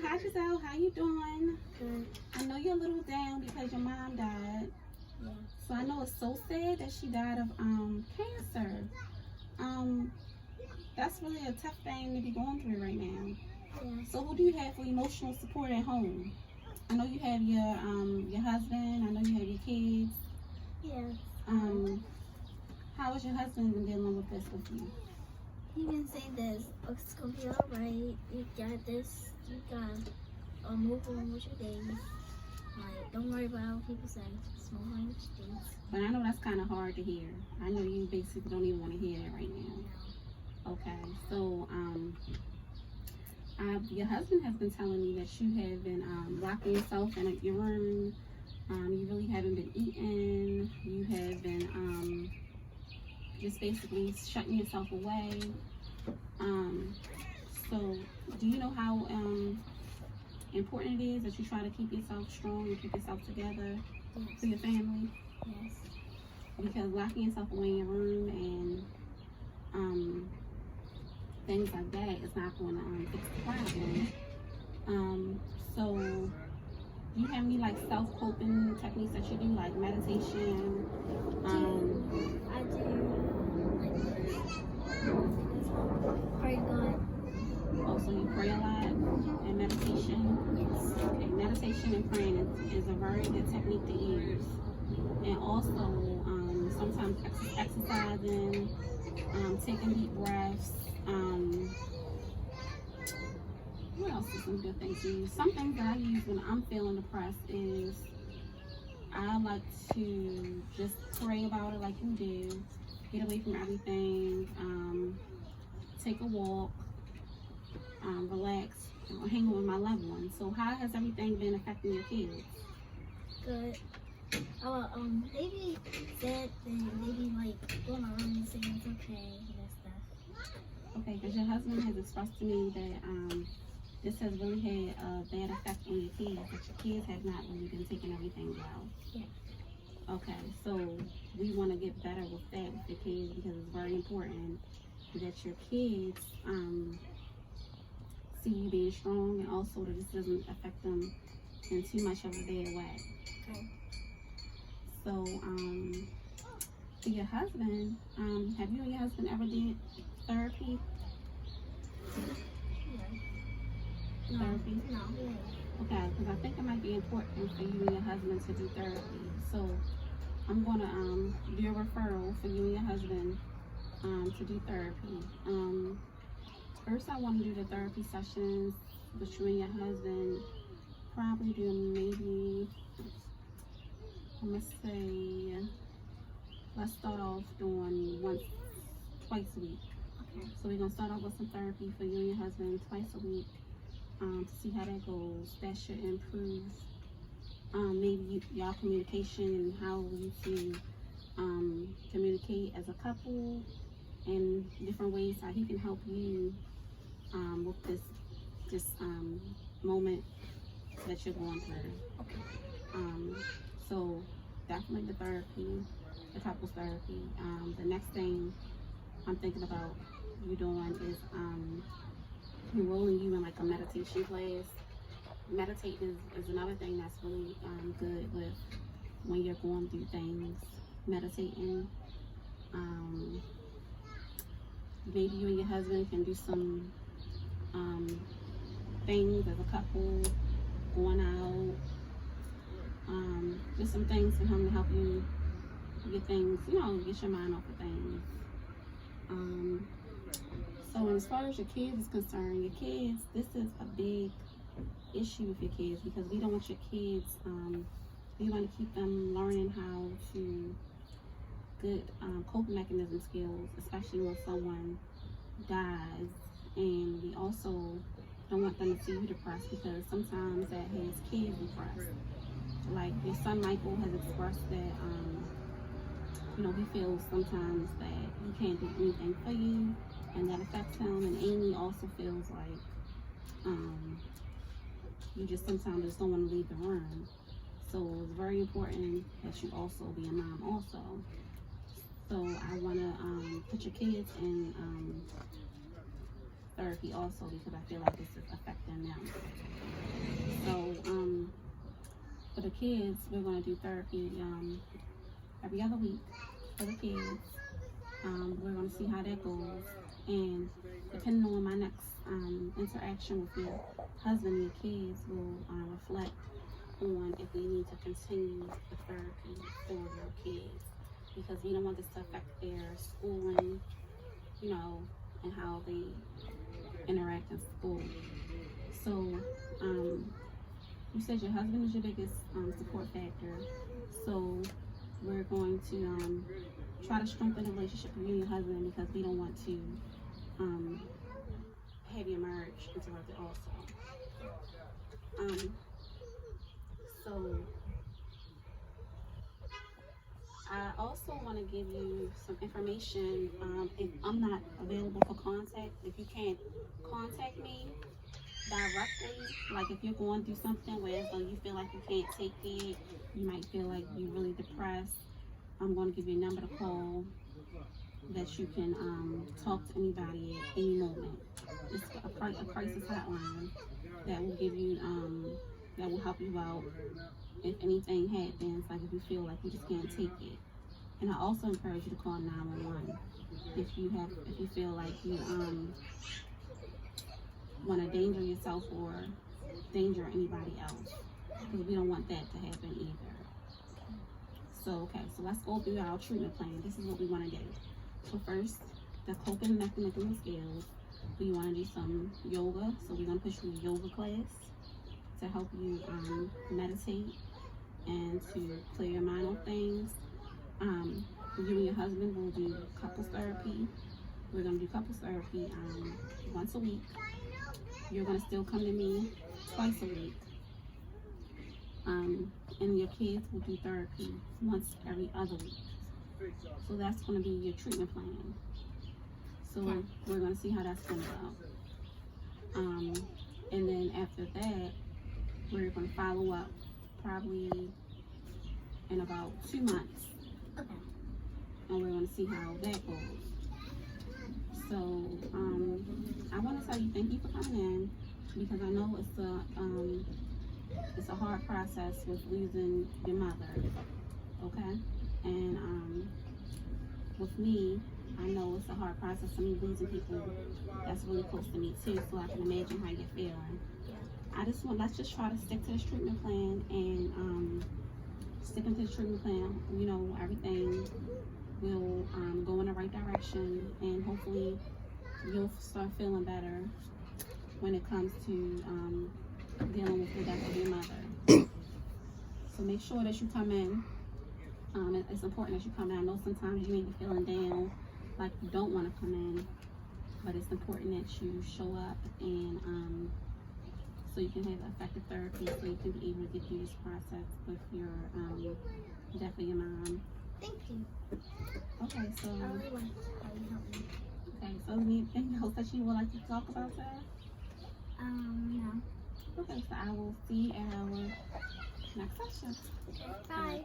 Hi Giselle, how you doing? Good. I know you're a little down because your mom died. Yeah. So I know it's so sad that she died of cancer. That's really a tough thing to be going through right now. Yeah. So who do you have for emotional support at home? I know you have your husband. I know you have your kids. Yeah. How has your husband been dealing with this with you? He been saying this. It's gonna be alright. You got this. You got move on with your days. Like, don't worry about what people say. Small on with your days. But I know that's kind of hard to hear. I know you basically don't even want to hear that right now. Okay, so your husband has been telling me that you have been locking yourself in your room. You really haven't been eating. You have been just basically shutting yourself away. So do you know how important it is that you try to keep yourself strong and keep yourself together for your family? Yes. Because locking yourself away in your room and things like that is not going to fix the problem. So do you have any like self-coping techniques that you do, like meditation? I do. Pray God. Oh, so you pray a lot and meditation? Yes. Okay, meditation and praying is a very good technique to use. And also sometimes exercising, taking deep breaths. What else is some good things to use? Some things that I use when I'm feeling depressed is I like to just pray about it like you do. Get away from everything. Take a walk. Relax. Hang with my loved ones. So how has everything been affecting your kids? Good. They be sad and they be like going around and saying it's okay and that stuff. Okay, because your husband has expressed to me that this has really had a bad effect on your kids, that your kids have not really been taking everything well. Yeah. Okay, so we want to get better with that with your kids because it's very important that your kids see you being strong and also that this doesn't affect them in too much of a bad way. Okay. So, for your husband, have you and your husband ever did therapy? No. Therapy? No. Okay, because I think it might be important for you and your husband to do therapy. So I'm going to do a referral for you and your husband to do therapy. First, I want to do the therapy sessions with you and your husband. Probably do maybe, I'm going to say, let's start off doing twice a week. Okay. So we're going to start off with some therapy for you and your husband twice a week. To see how that goes. That should improve maybe y'all communication and how you two communicate as a couple and different ways how he can help you with this moment that you're going through. Okay. So definitely the therapy, the couples therapy. The next thing I'm thinking about you doing is enrolling you in like a meditation class. Meditating is another thing that's really good with when you're going through things. Meditating. Maybe you and your husband can do some things as a couple, going out. Just some things for him to help you get things, get your mind off of things. So as far as your kids is concerned, your kids, this is a big issue with your kids because we don't want your kids, we want to keep them learning how to good coping mechanism skills, especially when someone dies. And we also don't want them to see you depressed because sometimes that has kids depressed. Like your son Michael has expressed that, he feels sometimes that he can't do anything for you. And that affects him, and Amy also feels like you just sometimes just don't want to leave the room. So it's very important that you also be a mom also. So I want to put your kids in therapy also because I feel like this is affecting them. kids, we're going to do therapy every other week for the kids. We're going to see how that goes. And depending on my next interaction with your husband and your kids will reflect on if we need to continue the therapy for your kids. Because we don't want this to affect their schooling, you know, and how they interact in school. So, you said your husband is your biggest support factor. So, we're going to try to strengthen the relationship with you and your husband because we don't want to have your marriage interrupted also. So, I also want to give you some information. If I'm not available for contact, if you can't contact me directly, like if you're going through something where so you feel like you can't take it, you might feel like you're really depressed, I'm going to give you a number to call that you can talk to anybody at any moment. It's a crisis hotline that will give you, that will help you out if anything happens, like if you feel like you just can't take it. And I also encourage you to call 911 if you feel like you want to danger yourself or danger anybody else, because we don't want that to happen either. So okay, so let's go through our treatment plan. This is what we want to do. So first, the coping mechanism skills. We want to do some yoga. So we're going to push you a yoga class to help you meditate and to clear your mind on things. You and your husband will do couples therapy. We're going to do couples therapy once a week. You're going to still come to me twice a week. And your kids will do therapy once every other week. So that's going to be your treatment plan. So we're going to see how that's going to go. And then after that, we're going to follow up probably in about 2 months. Okay. And we're going to see how that goes. So I want to tell you thank you for coming in, because I know it's a hard process with losing your mother, okay? And with me, I know it's a hard process for me losing people that's really close to me too, so I can imagine how you're feeling. Let's just try to stick to this treatment plan, and sticking to the treatment plan, you know, everything will go in the right direction, and hopefully you'll start feeling better when it comes to dealing with the death of your mother. So make sure that you come in. It's important that you come in. I know sometimes you may be feeling down, like you don't want to come in, but it's important that you show up, and so you can have effective therapy, so you can be able to get through this process with your death of your mom. Thank you. Okay, so I really want how you help me. okay, so anything else that you would like to talk about, Sarah? No. Okay, so I will see you at our next session. Bye.